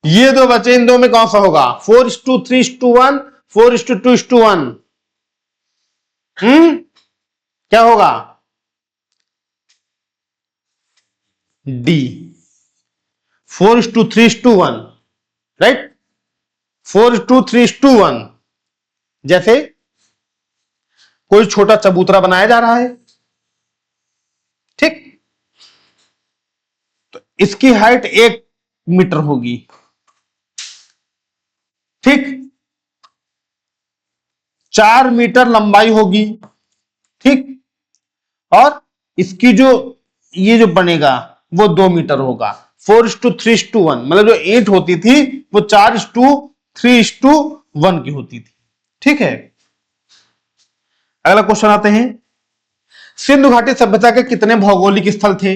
ये दो बचे, इन दो में कौन सा होगा? 4:3:1, 4:2:1, क्या होगा? D, 4:3:1, right, 4:3:1। जैसे कोई छोटा चबूतरा बनाया जा रहा है, ठीक, तो इसकी हाइट 1 मीटर होगी, ठीक, 4 मीटर लंबाई होगी, ठीक, और इसकी जो ये जो बनेगा वो 2 मीटर होगा। 4:3:1, मतलब जो ईंट होती थी वो 4:3:1 की होती थी, ठीक है। अगला क्वेश्चन आते हैं, सिंधु घाटी सभ्यता के कितने भौगोलिक स्थल थे?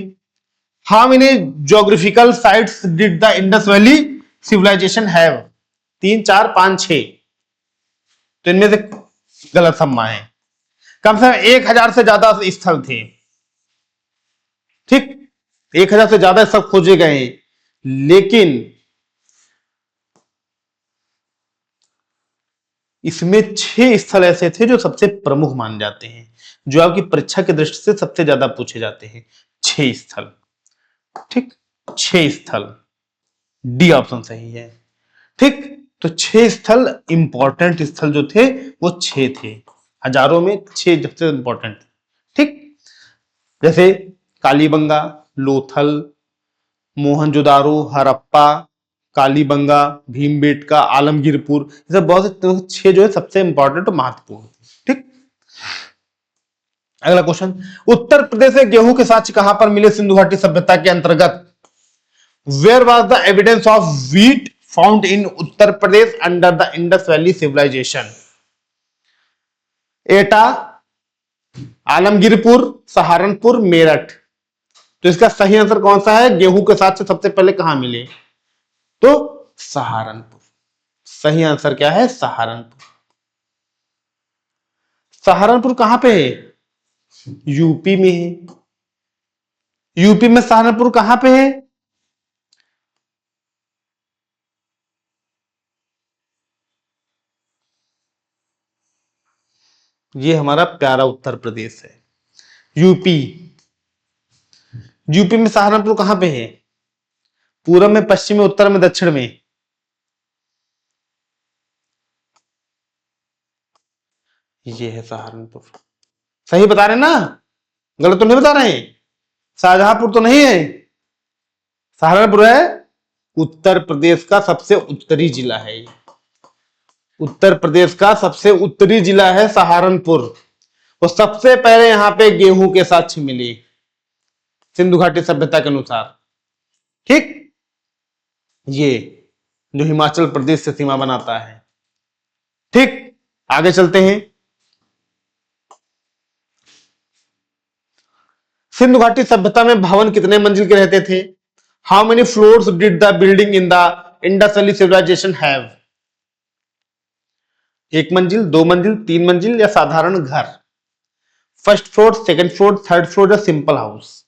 How many geographical sites did the Indus valley civilisation have? 3, 4, 5, 6, तो इनमें से गलत सम्मा है। कम से कम 1000 से ज्यादा स्थल थे, ठीक, 1000 से ज्यादा स्थल खोजे गए, लेकिन इसमें 6 स्थल ऐसे थे जो सबसे प्रमुख माने जाते हैं, जो आपकी परीक्षा की दृष्टि से सबसे ज्यादा पूछे जाते हैं। 6 स्थल, ठीक, 6 स्थल, डी ऑप्शन सही है, ठीक। तो 6 स्थल, इंपॉर्टेंट स्थल जो थे वो 6 थे, हजारों में 6 सबसे इंपॉर्टेंट, ठीक। जैसे कालीबंगा, लोथल, मोहनजोदारो, हड़प्पा, कालीबंगा, भीमबेटका, आलमगीरपुर, ये सब बहुत से 6 जो है सबसे इंपॉर्टेंट और महत्वपूर्ण, ठीक। अगला क्वेश्चन, उत्तर प्रदेश में गेहूं के साक्ष्य कहां पर मिले सिंधु घाटी सभ्यता के अंतर्गत? Where was the evidence of wheat found in Uttar Pradesh under the Indus valley civilisation? Etah, Alamgirpur, Saharanpur, Meerut. तो इसका सही आंसर कौन सा है? गेहूं के साक्ष्य सबसे पहले कहां मिले? तो सहारनपुर। सही आंसर क्या है? सहारनपुर। सहारनपुर कहां पे है? यूपी में है। यूपी में सहारनपुर कहां पे है? ये हमारा प्यारा उत्तर प्रदेश है, यूपी। यूपी में सहारनपुर कहां पे है? पूरब में, पश्चिम में, उत्तर में, दक्षिण में? ये है सहारनपुर। सही बता रहे ना? गलत तो नहीं बता रहे? शाहजहांपुर तो नहीं है, सहारनपुर है। उत्तर प्रदेश का सबसे उत्तरी जिला है ये। उत्तर प्रदेश का सबसे उत्तरी जिला है सहारनपुर, और सबसे पहले यहां पे गेहूं के साक्ष्य मिले सिंधु घाटी सभ्यता के अनुसार, ठीक। ये जो हिमाचल प्रदेश से सीमा बनाता है, ठीक। आगे चलते हैं। सिंधु घाटी सभ्यता में भवन कितने मंजिल के रहते थे? How many floors did the building in the Indus valley civilisation have? 1 मंजिल, 2 मंजिल, 3 मंजिल या साधारण घर? First floor, second floor, third floor या सिंपल हाउस?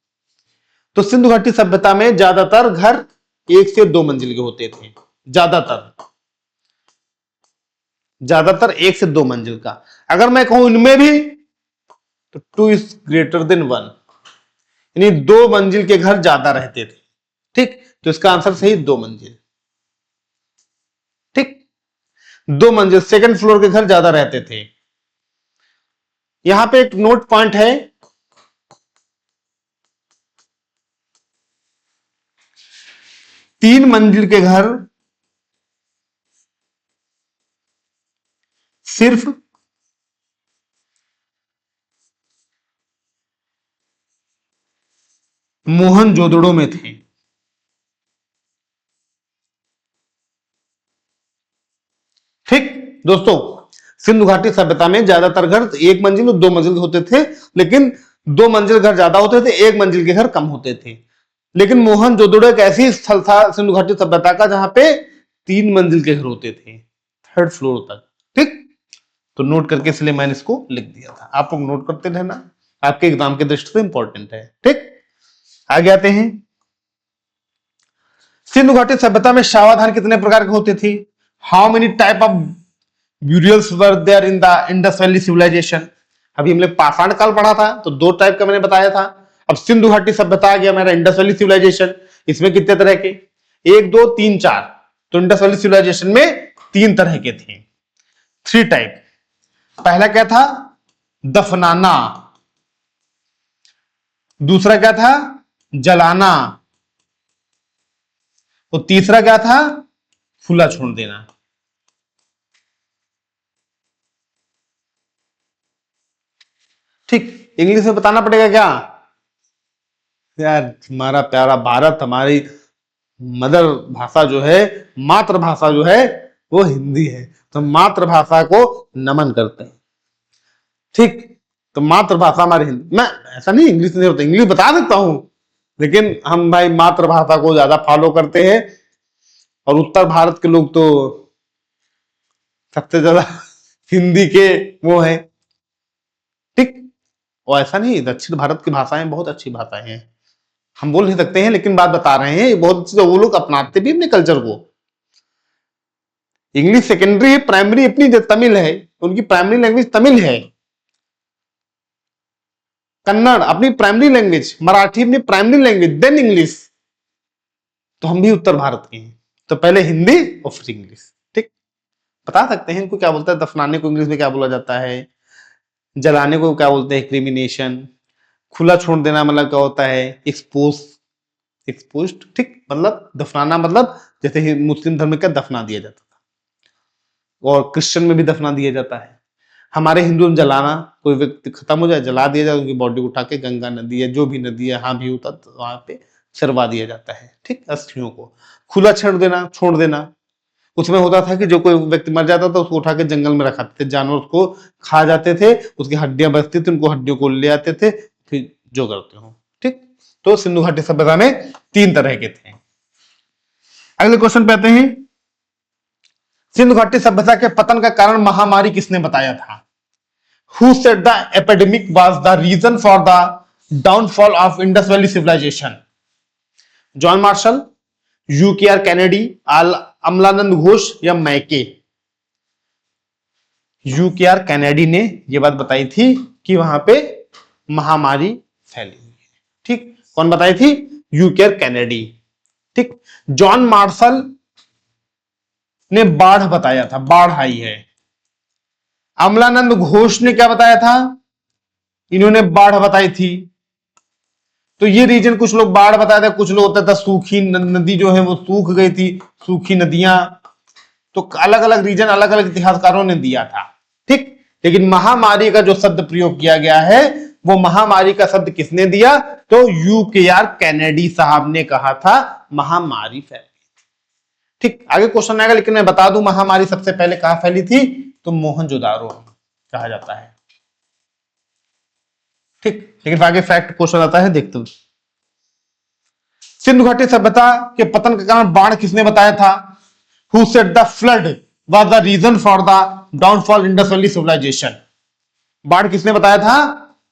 तो सिंधु घाटी सभ्यता में ज्यादातर घर 1 से 2 मंजिल के होते थे, ज्यादातर 1 से 2 मंजिल का। अगर मैं कहूं इनमें भी, तो 2 इज ग्रेटर देन 1, यानी 2 मंजिल के घर ज्यादा रहते थे, ठीक। तो इसका आंसर सही 2 मंजिल, ठीक। 2 मंजिल, सेकंड फ्लोर के घर ज्यादा रहते थे। यहां पे एक नोट पॉइंट है, 3 मंजिल के घर सिर्फ मोहनजोदड़ो में थे, ठीक। दोस्तों, सिंधु घाटी सभ्यता में ज्यादातर घर 1 मंजिल और 2 मंजिल होते थे, लेकिन 2 मंजिल घर ज्यादा होते थे, 1 मंजिल के घर कम होते थे। लेकिन मोहनजोदड़ो एक ऐसी स्थल था सिंधु घाटी सभ्यता का जहां पे 3 मंजिल के घर होते थे, थर्ड फ्लोर तक, ठीक। तो नोट करके इसलिए मैंने इसको लिख दिया था, आप लोग नोट करते रहना। आपके एग्जाम की दृष्टि से इंपॉर्टेंट है। ठीक, आगे आते हैं। सिंधु घाटी सभ्यता में शावाधान कितने प्रकार के होते थे? How many type of burials were there in the Indus valley civilisation? अभी हमने पाषाण काल पढ़ा था तो 2 टाइप का मैंने बताया था। अब सिंधु घाटी सभ्यता आ गया मेरा इंडस वैली सिविलाइजेशन, इसमें कितने तरह के? 1 2 3 4। तो इंडस वैली सिविलाइजेशन में 3 तरह के थे, 3 टाइप। पहला क्या था? दफनाना। दूसरा क्या था? जलाना। और तीसरा क्या था? खुला छोड़ देना। ठीक, इंग्लिश में बताना पड़ेगा क्या? यार हमारा प्यारा भारत, हमारी मदर भाषा जो है, मातृभाषा जो है वो हिंदी है, तो मातृभाषा को नमन करते हैं। ठीक, तो मातृभाषा हमारी हिंदी। मैं ऐसा नहीं इंग्लिश नहीं होता, इंग्लिश बता सकता हूं, लेकिन हम भाई मातृभाषा को ज्यादा फॉलो करते हैं। और उत्तर भारत के लोग तो सबसे ज्यादा हिंदी के वो है। ठीक, और ऐसा नहीं, दक्षिण भारत की भाषाएं बहुत अच्छी भाषाएं हैं, हम बोल नहीं सकते हैं, लेकिन बात बता रहे हैं बहुत अच्छी, वो लोग अपनाते भी अपने कल्चर को। इंग्लिश सेकेंडरी है, प्राइमरी अपनी तमिल है, उनकी प्राइमरी लैंग्वेज तमिल है। कन्नड़ अपनी प्राइमरी लैंग्वेज, मराठी अपनी प्राइमरी लैंग्वेज, देन इंग्लिश। तो हम भी उत्तर भारत के हैं, तो पहले हिंदी और फिर इंग्लिश। ठीक, बता सकते हैं इनको क्या बोलता है? दफनाने को इंग्लिश में क्या बोला जाता है? जलाने को क्या बोलते हैं? क्रिमिनेशन। खुला छोड़ देना मतलब क्या होता है? Expose, exposed. ठीक, मतलब दफनाना मतलब जैसे मुस्लिम धर्म का दफना दिया जाता था, और क्रिश्चियन में भी दफना दिया जाता है। हमारे हिंदू में जलाना, कोई व्यक्ति खत्म हो जाए जला दिया जाए, उनकी बॉडी उठा के गंगा नदी है, जो भी नदी है हाँ भी होता तो वहां पे चरवा दिया जाता है। ठीक, अस्थियों को खुला छोड़ देना। उसमें होता था कि जो कोई व्यक्ति मर जाता था उसको उठा के जंगल में रखा थे, जानवर उसको खा जाते थे, उसकी हड्डियां बचती थी, उनको हड्डियों को ले आते थे, फिर जो करते हो। ठीक, तो सिंधु घाटी सभ्यता में 3 तरह के थे। अगले क्वेश्चन पे आते हैं। सिंधु घाटी सभ्यता के पतन का कारण महामारी किसने बताया था? Who said the epidemic was the reason for the downfall of Indus Valley civilization? John Marshall, यूकेआर कैनेडी, अमलानंद घोष या मैके? यूकेआर कैनेडी ने यह बात बताई थी कि वहां पे महामारी फैली हुई है। ठीक, कौन बताई थी? यूकेआर कैनेडी। ठीक, जॉन मार्शल ने बाढ़ बताया था, बाढ़ आई है। अमलानंद घोष ने क्या बताया था? इन्होंने बाढ़ बताई थी। तो ये रीजन, कुछ लोग बाढ़ बताए थे, कुछ लोग होता था सूखी नदी जो है वो सूख गई थी, सूखी नदियां। तो अलग अलग रीजन अलग अलग इतिहासकारों ने दिया था। ठीक, लेकिन महामारी का जो शब्द प्रयोग किया गया है वो महामारी का शब्द किसने दिया? तो यूकेआर कैनेडी साहब ने कहा था महामारी फैल गई। ठीक, आगे क्वेश्चन आएगा, लेकिन मैं बता दूं महामारी सबसे पहले कहां फैली थी? तो मोहनजोदारो कहा जाता है। ठीक, लेकिन आगे फैक्ट क्वेश्चन आता है, देखते हैं। सिंधु घाटी सभ्यता के पतन के कारण बाढ़ किसने बताया था? Who said the flood was the reason for the downfall Indus Valley civilization? बाढ़ किसने बताया था?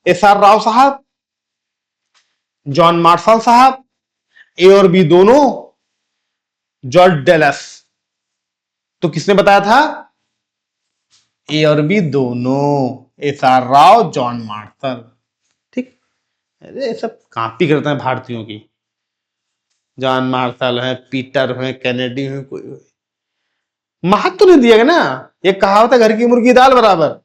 एसआर राव साहब, जॉन मार्शल साहब, ए और बी दोनों, जॉर्ज डेलस। तो किसने बताया था? ए और बी दोनों, एसआर राव, जॉन मार्शल। ठीक, अरे सब कॉपी करते हैं भारतीयों की। जॉन मार्शल है, पीटर है, कैनेडी है, कोई महत्व तो नहीं दिया गया ना। ये कहावत है, घर की मुर्गी दाल बराबर,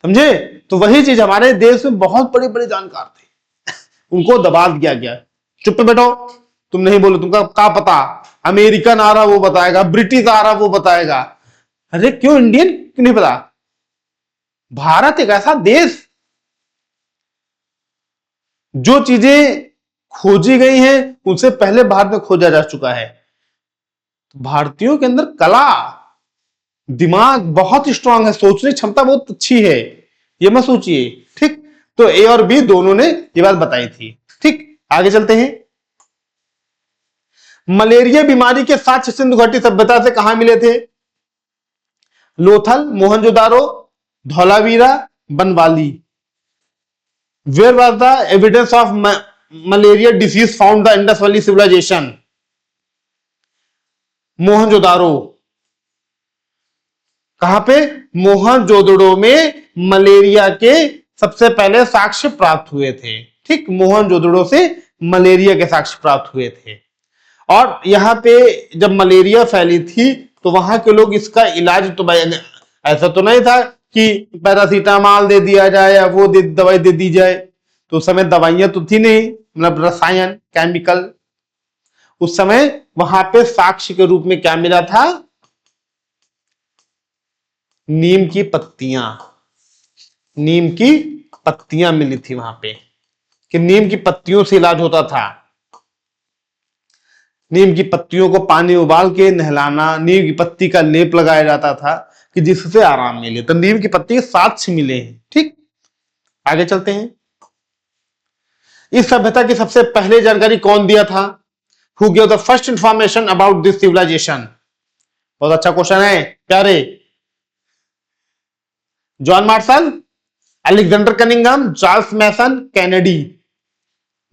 समझे? तो वही चीज हमारे देश में बहुत बड़े बड़े जानकार थे, उनको दबा दिया गया। चुप बैठो, तुम नहीं बोलो, तुमका क्या पता? अमेरिकन आ रहा वो बताएगा, ब्रिटिश आ रहा वो बताएगा। अरे क्यों इंडियन क्यों नहीं पता? भारत एक ऐसा देश, जो चीजें खोजी गई हैं उनसे पहले भारत में खोजा जा चुका है। भारतीयों के अंदर कला, दिमाग बहुत स्ट्रांग है, सोचने की क्षमता बहुत अच्छी है, ये मत सोचिए। ठीक, तो ए और बी दोनों ने ये बात बताई थी। ठीक, आगे चलते हैं। मलेरिया बीमारी के साक्ष्य सिंधु घाटी सभ्यता से कहां मिले थे? Lothal, Mohenjodaro, Dholavira, Banawali. Where was the evidence of malaria disease found the Indus valley civilization? Mohenjodaro. कहां पे? मोहनजोदड़ो में मलेरिया के सबसे पहले साक्ष्य प्राप्त हुए थे। ठीक, मोहनजोदड़ो से मलेरिया के साक्ष्य प्राप्त हुए थे। और यहां पे जब मलेरिया फैली थी तो वहां के लोग इसका इलाज तो ऐसा तो नहीं था कि पैरासीटामोल दे दिया जाए या वो दवाई दे दी जाए, तो उस समय दवाइयां तो थी नहीं, मतलब रसायन केमिकल। उस समय वहां पे साक्ष्य के रूप में क्या मिला था? नीम की पत्तियां। नीम की पत्तियां मिली थी वहां पे, कि नीम की पत्तियों से इलाज होता था। नीम की पत्तियों को पानी उबाल के नहलाना, नीम की पत्ती का लेप लगाया जाता था कि जिससे आराम मिले। तो नीम की पत्ती के साक्ष्य मिले हैं। ठीक, आगे चलते हैं। इस सभ्यता की सबसे पहले जानकारी कौन दिया था? Who give the first information about this civilization? बहुत अच्छा क्वेश्चन है प्यारे। John Marshall, Alexander Cunningham, Charles Masson, Kennedy.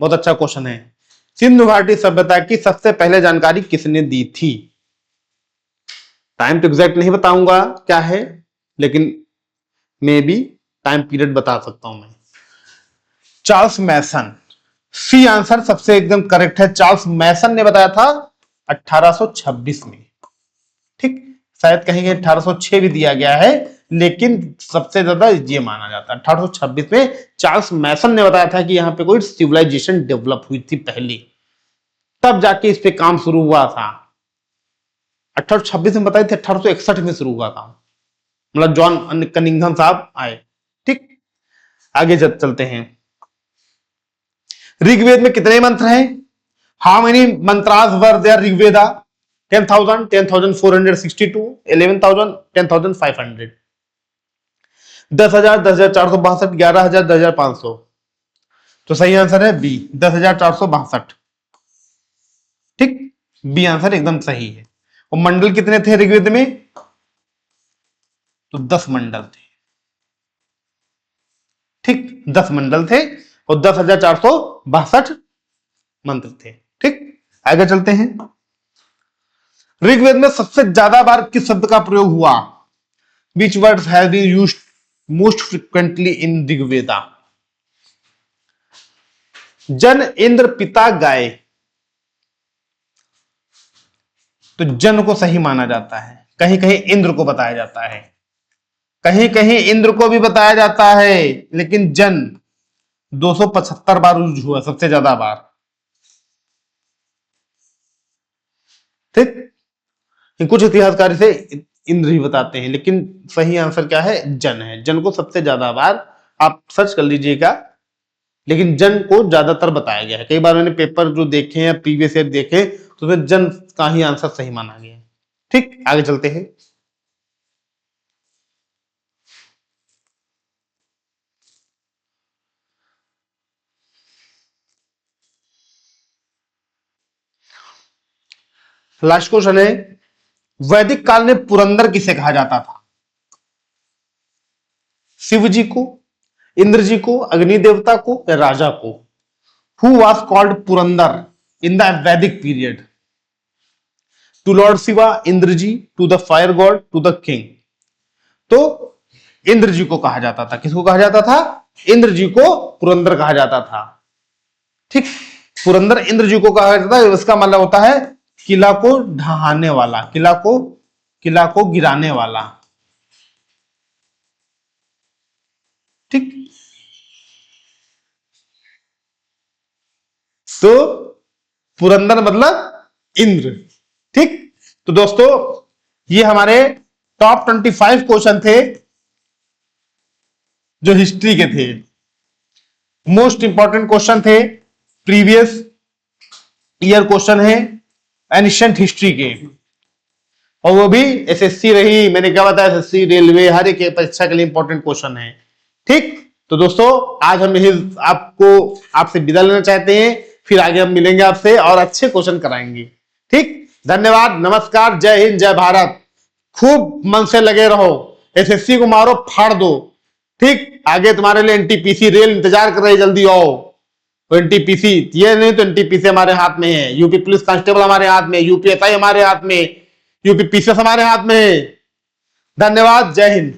बहुत अच्छा क्वेश्चन है। सिंधु घाटी सभ्यता की सबसे पहले जानकारी किसने दी थी? टाइम तो एग्जैक्ट नहीं बताऊंगा क्या है, लेकिन मे बी टाइम पीरियड बता सकता हूं मैं। चार्ल्स मैसन। सी आंसर सबसे एकदम करेक्ट है। चार्ल्स मैसन ने बताया था 1826 में। ठीक, शायद कहीं 1806 भी दिया गया है, लेकिन सबसे ज्यादा ये माना जाता है 1826 में चार्ल्स मैसन ने बताया था कि यहां पे कोई सिविलाइजेशन डेवलप हुई थी पहले, तब जाके इस पे काम शुरू हुआ था। 1826 में बताए थे, 1861 में शुरू हुआ काम, मतलब जॉन कनिंघम साहब आए। ठीक, आगे चलते हैं। ऋग्वेद में कितने मंत्र हैं? How many mantras were there Rigveda? 10,000, 10,462, 11,000, 10,500, 10,000, 10,462, 11,000, 10,500। तो सही आंसर है बी, 10,462। ठीक, बी आंसर एकदम सही है। और मंडल कितने थे ऋग्वेद में? तो 10 मंडल थे। ठीक, 10 मंडल थे और 10,462 मंत्र थे। ठीक, आगे चलते हैं। ऋग्वेद में सबसे ज्यादा बार किस शब्द का प्रयोग हुआ? Which words have been used most frequently in Rigveda? जन, इंद्र, पिता, गाय। तो जन को सही माना जाता है, कहीं कहीं इंद्र को बताया जाता है, कहीं कहीं इंद्र को भी बताया जाता है, लेकिन जन 275 बार यूज हुआ, सबसे ज्यादा बार। ठीक, कुछ इतिहासकार इसे इंद्र ही बताते हैं, लेकिन सही आंसर क्या है? जन है। जन को सबसे ज्यादा बार, आप सर्च कर लीजिएगा, लेकिन जन को ज्यादातर बताया गया है। कई बार मैंने पेपर जो देखे हैं, प्रीवियस ईयर देखे, तो उसमें जन का ही आंसर सही माना गया है। ठीक, आगे चलते हैं। लास्ट क्वेश्चन है, वैदिक काल में पुरंदर किसे कहा जाता था? शिव जी को, इंद्र जी को, अग्नि देवता को, या राजा को? Who was called Purandar in the Vedic period? To lord Shiva, Indra ji, to the fire god, to the king? तो इंद्र जी को कहा जाता था। किसको कहा जाता था? इंद्र जी को पुरंदर कहा जाता था। ठीक, पुरंदर इंद्र जी को कहा जाता है। इसका मतलब होता है किला को ढहाने वाला, किला को गिराने वाला। ठीक, तो पुरंदर मतलब इंद्र। ठीक, तो दोस्तों ये हमारे टॉप 25 क्वेश्चन थे जो हिस्ट्री के थे, मोस्ट इंपॉर्टेंट क्वेश्चन थे, प्रीवियस ईयर क्वेश्चन है एनिशिएंट हिस्ट्री के, और वो भी एसएससी रही। मैंने क्या बताया, एसएससी, रेलवे, हर एक परीक्षा के लिए इंपॉर्टेंट क्वेश्चन है। ठीक, तो दोस्तों आज हम आपसे विदा लेना चाहते हैं, फिर आगे हम मिलेंगे आपसे और अच्छे क्वेश्चन कराएंगे। ठीक, धन्यवाद, नमस्कार, जय हिंद, जय भारत। खूब मन से लगे रहो, एसएससी को मारो फाड़ दो, ठीक, आगे तुम्हारे लिए एनटीपीसी रेल इंतजार कर रही, जल्दी आओ। तो एनटीपीसी ये नहीं तो एनटीपीसी हमारे हाथ में है, यूपी पुलिस कांस्टेबल हमारे हाथ में, यूपीएसआई हमारे हाथ में, यूपी पीसीएस हमारे हाथ में है। धन्यवाद, जय हिंद।